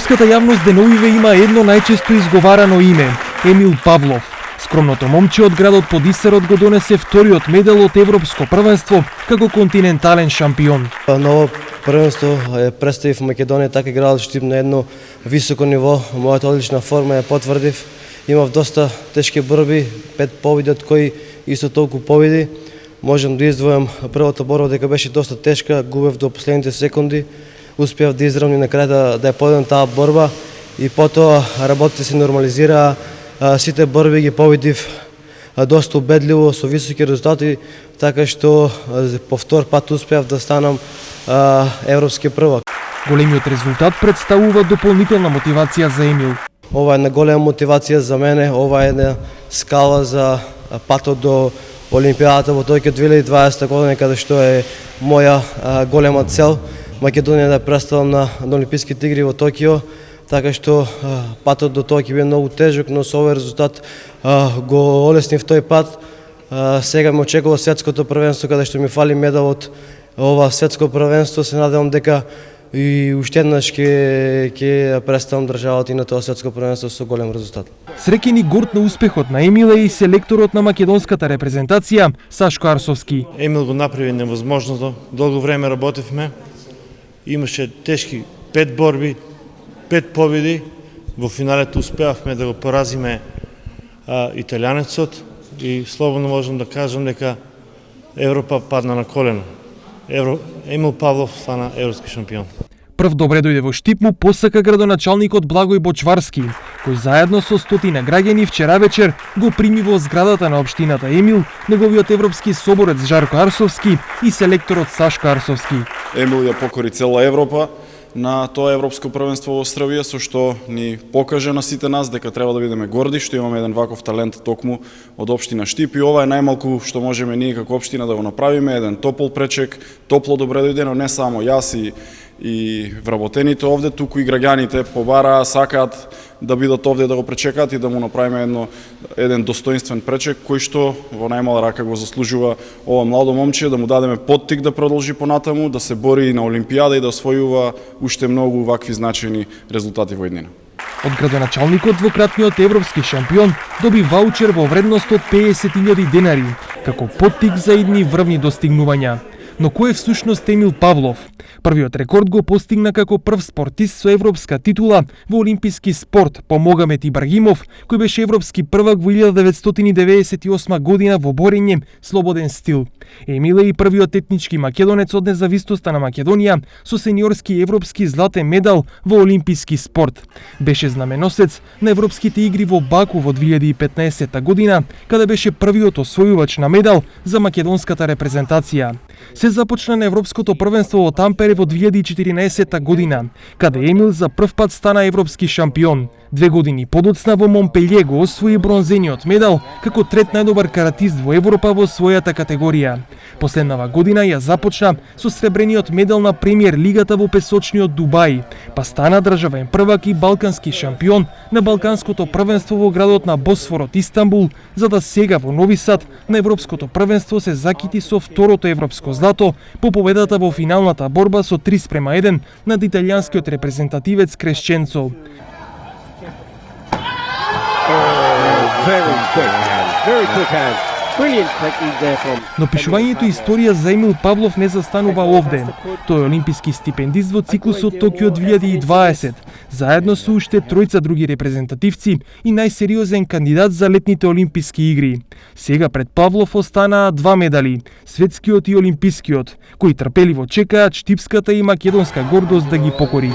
Македонската јавност деновиве има едно најчесто изговарано име – Емил Павлов. Скромното момче од градот Подисарот го донесе вториот медал од Европско првенство како континентален шампион. На ово првенство представив Македонија така градот Штип на едно високо ниво. Мојата одлична форма ја потврдив. Имав доста тешки борби, 5 победи од кои исто толку победи. Можам да издвојам првата борба дека беше доста тешка, губев до последните секунди. Успеав да изравним на крај да ја подедам таа борба и потоа работите се нормализираа. Сите борби ги победив доста убедливо со високи резултати, така што по втор пат успеав да станам европски првак. Големиот резултат представува дополнителна мотивација за Емил. Ова е една голема мотивација за мене, ова е една скала за патот до Олимпијадата во Токио 2020 година, каде што е моја голема цел Македонија да представам на Олимписките игри во Токио. Така што патот до Токио бе многу тежок, но со овој резултат го олеснив тој пат. Сега ме очекува светското првенство, каде што ми фали медал од ова светско првенство. Се надевам дека и уште еднаш ќе представам државата и на тоа светско првенство со голем резултат. Среќен и горд на успехот на Емил е и селекторот на македонската репрезентација Сашко Арсовски. Емил го направи невозможното. Долго време работевме. Имаше тешки 5 борби, 5 победи. Во финалето успеавме да го поразиме италијанецот и слободно можам да кажам дека Европа падна на колено. Емил Павлов стана европски шампион. Прв добре дојде во Штип му посака градоначалникот Благој Бочварски, кој заедно со стотина граѓани вчера вечер го прими во зградата на општината Емил, неговиот европски соборец Жарко Арсовски и селекторот Сашко Арсовски. Емил ја покори цела Европа на тоа европско првенство во Австралија, со што ни покаже на сите нас дека треба да бидеме горди што имаме еден ваков талент токму од општина Штип, и ова е најмалку што можеме ние како општина да го направиме, еден топол пречек, топло добре дојдено, не само јас и вработените овде, туку и граѓаните побараа, сакаат да бидат овде да го пречекаат и да му направиме еден достоинствен пречек кој што во најмала рака го заслужува ова младо момче, да му дадеме поттик да продолжи понатаму, да се бори на Олимпијада и да освојува уште многу вакви значајни резултати во иднина. Од градоначалникот двократниот европски шампион доби ваучер во вредност од 50.000 денари, како поттик за идни врвни достигнувања. Но кој е всушност Емил Павлов? Првиот рекорд го постигна како прв спортист со европска титула во олимписки спорт по Могамет Ибрагимов, кој беше европски првак во 1998 година во борење слободен стил. Емил е и првиот етнички македонец од независноста на Македонија со сениорски европски златен медал во олимписки спорт. Беше знаменосец на европските игри во Баку во 2015 година, каде беше првиот освојувач на медал за македонската репрезентација. Се започна на европското првенство во Тампере во 2014 година, каде Емил за прв пат стана европски шампион. 2 години подоцна во Монпелје го освои бронзениот медал како трет најдобар каратист во Европа во својата категорија. Последнава година ја започна со сребрениот медал на премиер лигата во песочниот Дубај, па стана државен првак и балкански шампион на балканското првенство во градот на Босфорот Истанбул, за да сега во Нови Сад на европското првенство се закити со второто европско злато по победата во финалната борба со 3:1 над италијанскиот репрезентативец Крешченцо. Но пишувањето историја за Емил Павлов не застанува овде. Тој е олимписки стипендист во циклусот Токио 2020, заедно со уште тројца други репрезентативци и најсериозен кандидат за летните олимписки игри. Сега пред Павлов останаа 2 медали, светскиот и олимпискиот, кои трпеливо чекаат штипската и македонска гордост да ги покори.